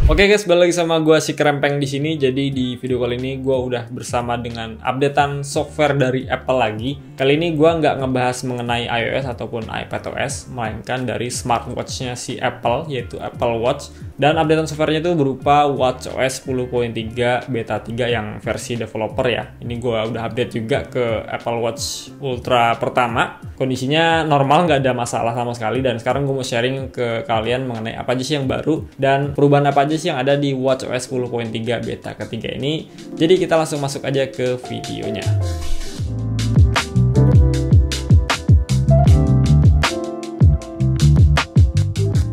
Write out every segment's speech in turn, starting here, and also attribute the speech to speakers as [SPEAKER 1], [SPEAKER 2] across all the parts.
[SPEAKER 1] Oke guys, balik lagi sama gue si Krempeng di sini. Jadi di video kali ini gue udah bersama dengan updatean software dari Apple lagi. Kali ini gue nggak ngebahas mengenai iOS ataupun iPadOS, melainkan dari smartwatch-nya si Apple, yaitu Apple Watch. Dan updatean software-nya itu berupa WatchOS 10.3 beta 3 yang versi developer ya. Ini gue udah update juga ke Apple Watch Ultra pertama. Kondisinya normal, nggak ada masalah sama sekali. Dan sekarang gue mau sharing ke kalian mengenai apa aja sih yang baru dan perubahan apa aja sih yang ada di WatchOS 10.3 beta ketiga ini. Jadi kita langsung masuk aja ke videonya.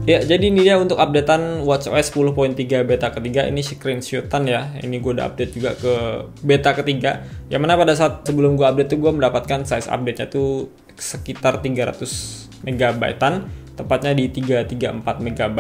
[SPEAKER 1] Ya, jadi ini dia untuk updatean WatchOS 10.3 beta ketiga. Ini screenshotan ya. Ini gue udah update juga ke beta ketiga. Yang mana pada saat sebelum gue update tuh gue mendapatkan size update-nya tuh sekitar 300 MB-an. Tepatnya di 334 MB.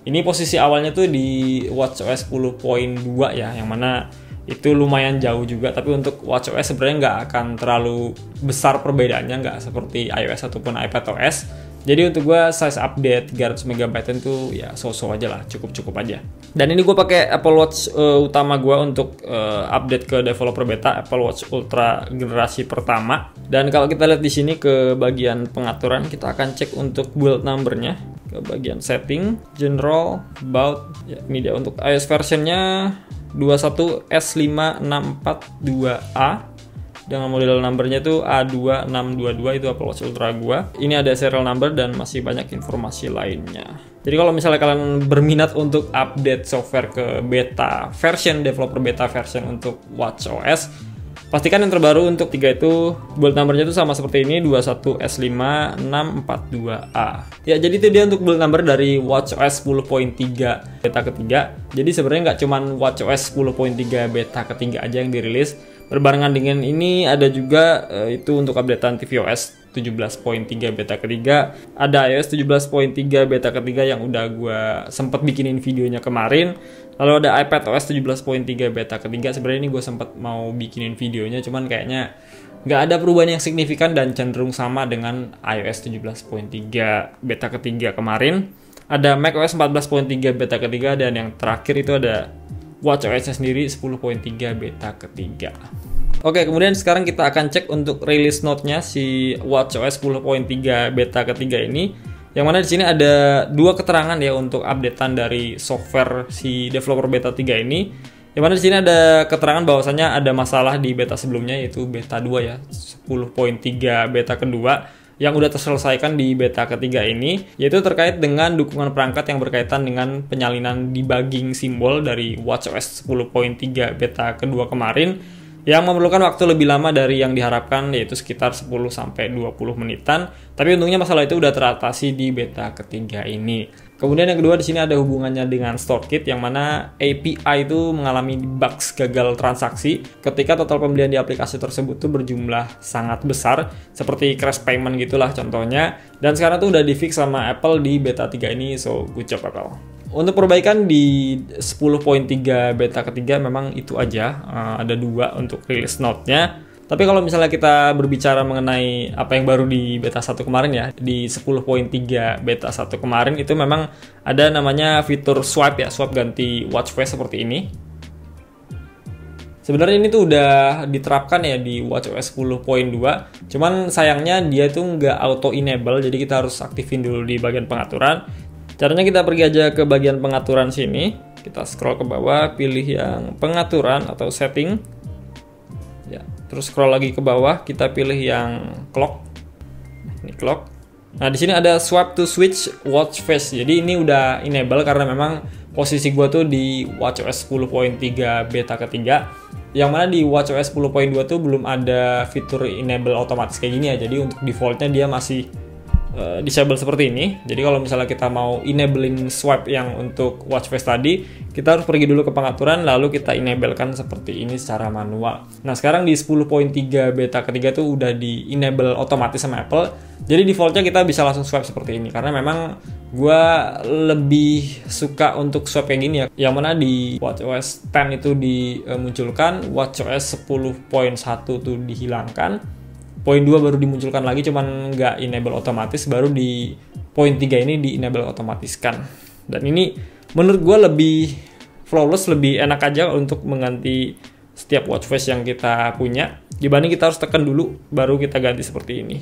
[SPEAKER 1] Ini posisi awalnya tuh di WatchOS 10.2 ya, yang mana itu lumayan jauh juga. Tapi untuk WatchOS sebenarnya nggak akan terlalu besar perbedaannya, nggak seperti iOS ataupun iPadOS. Jadi untuk gue size update 300 MB itu ya so-so aja lah, cukup-cukup aja. Dan ini gue pakai Apple Watch utama gue untuk update ke developer beta, Apple Watch Ultra generasi pertama. Dan kalau kita lihat di sini ke bagian pengaturan, kita akan cek untuk build number-nya. Ke bagian setting, general, about, ya, ini dia untuk iOS versionnya 21S5642A. Dengan model numbernya itu A2622, itu Apple Watch Ultra gua. Ini ada serial number dan masih banyak informasi lainnya. Jadi kalau misalnya kalian berminat untuk update software ke beta version, developer beta version untuk WatchOS, pastikan yang terbaru untuk 3 itu build numbernya itu sama seperti ini, 21S5642A. Ya, jadi itu dia untuk build number dari WatchOS 10.3 beta ketiga. Jadi sebenarnya nggak cuman WatchOS 10.3 beta ketiga aja yang dirilis. Berbarengan dengan ini ada juga itu untuk updatean tvOS 17.3 beta ketiga. Ada iOS 17.3 beta ketiga yang udah gue sempet bikinin videonya kemarin. Lalu ada iPadOS 17.3 beta ketiga. Sebenarnya ini gue sempet mau bikinin videonya, cuman kayaknya nggak ada perubahan yang signifikan dan cenderung sama dengan iOS 17.3 beta ketiga kemarin. Ada macOS 14.3 beta ketiga, dan yang terakhir itu ada WatchOS sendiri 10.3 beta ketiga. Oke, kemudian sekarang kita akan cek untuk release note-nya si WatchOS 10.3 beta ketiga ini. Yang mana di sini ada dua keterangan ya untuk updatean dari software si developer beta 3 ini. Yang mana di sini ada keterangan bahwasanya ada masalah di beta sebelumnya, yaitu beta 2 ya, 10.3 beta kedua, yang udah terselesaikan di beta ketiga ini, yaitu terkait dengan dukungan perangkat yang berkaitan dengan penyalinan debugging simbol dari WatchOS 10.3 beta kedua kemarin, yang memerlukan waktu lebih lama dari yang diharapkan, yaitu sekitar 10-20 menitan. Tapi untungnya masalah itu udah teratasi di beta ketiga ini. Kemudian yang kedua di sini ada hubungannya dengan StoreKit, yang mana API itu mengalami bugs gagal transaksi ketika total pembelian di aplikasi tersebut tuh berjumlah sangat besar, seperti crash payment gitulah contohnya. Dan sekarang tuh udah di fix sama Apple di beta 3 ini, so good job Apple. Untuk perbaikan di 10.3 beta ketiga memang itu aja, ada dua untuk release note-nya. Tapi kalau misalnya kita berbicara mengenai apa yang baru di beta 1 kemarin ya, di 10.3 beta 1 kemarin itu memang ada namanya fitur swipe ya, swipe ganti watch face seperti ini. Sebenarnya ini tuh udah diterapkan ya di WatchOS 10.2, cuman sayangnya dia tuh nggak auto enable, jadi kita harus aktifin dulu di bagian pengaturan. Caranya kita pergi aja ke bagian pengaturan sini, kita scroll ke bawah, pilih yang pengaturan atau setting. Ya, terus scroll lagi ke bawah, kita pilih yang clock. Ini clock. Nah, di sini ada swipe to switch watch face. Jadi ini udah enable karena memang posisi gua tuh di WatchOS 10.3 beta ketiga. Yang mana di WatchOS 10.2 tuh belum ada fitur enable otomatis kayak gini ya. Jadi untuk defaultnya dia masih disable seperti ini. Jadi kalau misalnya kita mau enabling swipe yang untuk watch face tadi, kita harus pergi dulu ke pengaturan, lalu kita enablekan seperti ini secara manual. Nah, sekarang di 10.3 beta ketiga tuh udah di enable otomatis sama Apple. Jadi defaultnya kita bisa langsung swipe seperti ini, karena memang gue lebih suka untuk swipe kayak gini ya. Yang mana di WatchOS 10 itu dimunculkan, WatchOS 10.1 tuh dihilangkan. Poin 2 baru dimunculkan lagi, cuman nggak enable otomatis, baru di poin 3 ini di enable otomatiskan. Dan ini menurut gue lebih flawless, lebih enak aja untuk mengganti setiap watch face yang kita punya, dibanding kita harus tekan dulu baru kita ganti seperti ini.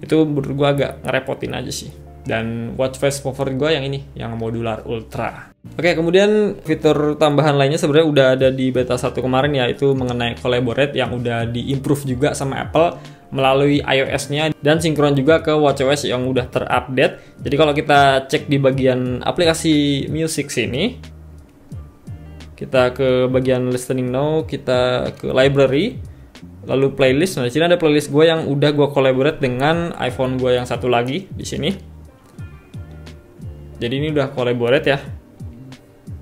[SPEAKER 1] Itu menurut gue agak ngerepotin aja sih. Dan watch face favorit gue yang ini, yang modular ultra. Oke, kemudian fitur tambahan lainnya sebenarnya udah ada di beta 1 kemarin, yaitu mengenai collaborate yang udah di-improve juga sama Apple melalui iOS-nya, dan sinkron juga ke watchOS yang udah terupdate. Jadi kalau kita cek di bagian aplikasi music sini, kita ke bagian listening now, kita ke library, lalu playlist. Nah, di sini ada playlist gue yang udah gue collaborate dengan iPhone gue yang satu lagi di sini. Jadi ini udah collaborate ya.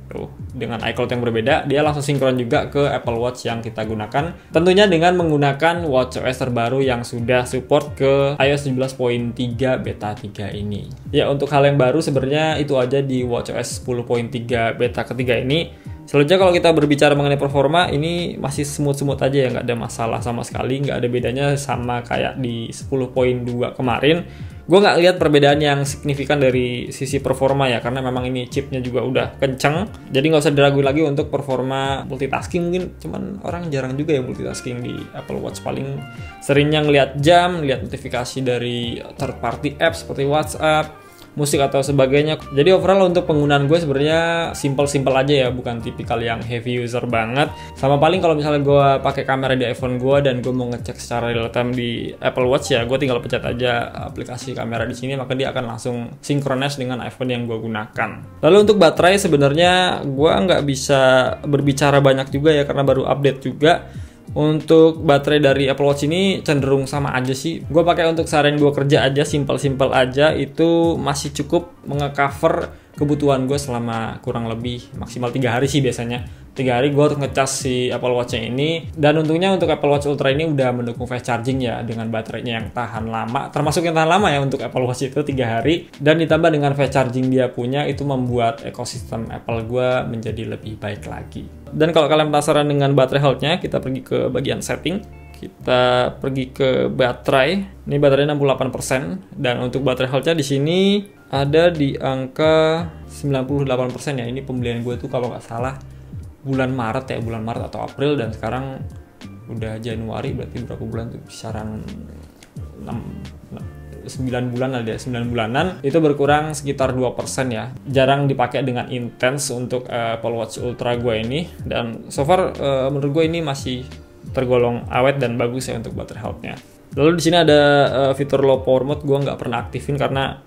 [SPEAKER 1] Tuh, dengan iCloud yang berbeda, dia langsung sinkron juga ke Apple Watch yang kita gunakan. Tentunya dengan menggunakan watchOS terbaru yang sudah support ke iOS 17.3 beta 3 ini. Ya, untuk hal yang baru sebenarnya itu aja di watchOS 10.3 beta ketiga ini. Selanjutnya kalau kita berbicara mengenai performa, ini masih smooth-smooth aja ya, nggak ada masalah sama sekali, nggak ada bedanya sama kayak di 10.2 kemarin. Gue nggak lihat perbedaan yang signifikan dari sisi performa ya, karena memang ini chipnya juga udah kenceng, jadi nggak usah diraguin lagi untuk performa multitasking. Mungkin cuman orang jarang juga ya multitasking di Apple Watch, paling seringnya ngelihat jam, lihat notifikasi dari third party apps seperti WhatsApp, musik atau sebagainya. Jadi overall untuk penggunaan gue sebenarnya simple aja ya, bukan tipikal yang heavy user banget. Sama paling kalau misalnya gue pakai kamera di iPhone gue dan gue mau ngecek secara real time di Apple Watch, ya gue tinggal pencet aja aplikasi kamera di sini, maka dia akan langsung synchronize dengan iPhone yang gue gunakan. Lalu untuk baterai sebenarnya gue nggak bisa berbicara banyak juga ya, karena baru update juga. Untuk baterai dari Apple Watch ini cenderung sama aja sih. Gue pakai untuk seharian gue kerja aja, simple aja, itu masih cukup nge-cover kebutuhan gue selama kurang lebih maksimal 3 hari sih biasanya. 3 hari gue harus ngecas si Apple Watch yang ini. Dan untungnya untuk Apple Watch Ultra ini udah mendukung fast charging ya, dengan baterainya yang tahan lama. Termasuk yang tahan lama ya untuk Apple Watch itu 3 hari. Dan ditambah dengan fast charging dia punya, itu membuat ekosistem Apple gue menjadi lebih baik lagi. Dan kalau kalian penasaran dengan baterai health-nya, kita pergi ke bagian setting. Kita pergi ke baterai. Ini baterainya 68%, dan untuk baterai health-nya di sini ada di angka 98% ya. Ini pembelian gue tuh kalau nggak salah bulan Maret atau April, dan sekarang udah Januari, berarti berapa bulan tuh, kisaran 9 bulan ada, 9 bulanan. Itu berkurang sekitar 2% ya. Jarang dipakai dengan intens untuk Apple Watch Ultra gue ini, dan so far menurut gue ini masih tergolong awet dan bagus ya untuk baterai health-nya. Lalu di sini ada fitur low power mode, gue nggak pernah aktifin karena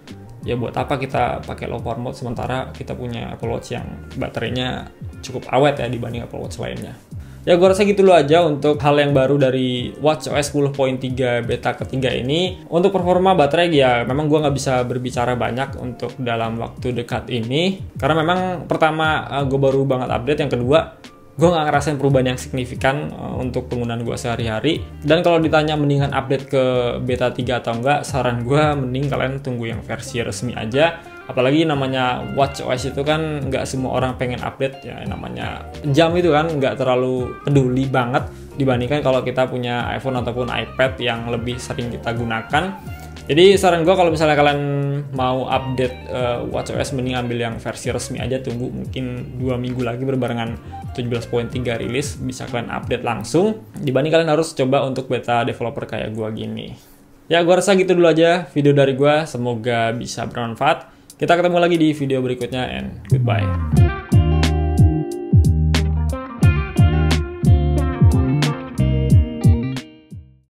[SPEAKER 1] ya buat apa kita pakai low power mode sementara kita punya Apple Watch yang baterainya cukup awet ya dibanding Apple Watch lainnya. Ya gue rasa gitu dulu aja untuk hal yang baru dari watchOS 10.3 beta ketiga ini. Untuk performa baterai ya memang gue nggak bisa berbicara banyak untuk dalam waktu dekat ini, karena memang pertama gue baru banget update, yang kedua gue nggak ngerasain perubahan yang signifikan untuk penggunaan gue sehari-hari. Dan kalau ditanya mendingan update ke beta 3 atau enggak, saran gue mending kalian tunggu yang versi resmi aja. Apalagi namanya watchOS itu kan nggak semua orang pengen update ya, namanya jam itu kan nggak terlalu peduli banget dibandingkan kalau kita punya iPhone ataupun iPad yang lebih sering kita gunakan. Jadi saran gue kalau misalnya kalian mau update watchOS, mending ambil yang versi resmi aja, tunggu mungkin 2 minggu lagi berbarengan 17.3 rilis, bisa kalian update langsung, dibanding kalian harus coba untuk beta developer kayak gue gini. Ya gue rasa gitu dulu aja video dari gue, semoga bisa bermanfaat. Kita ketemu lagi di video berikutnya, and goodbye.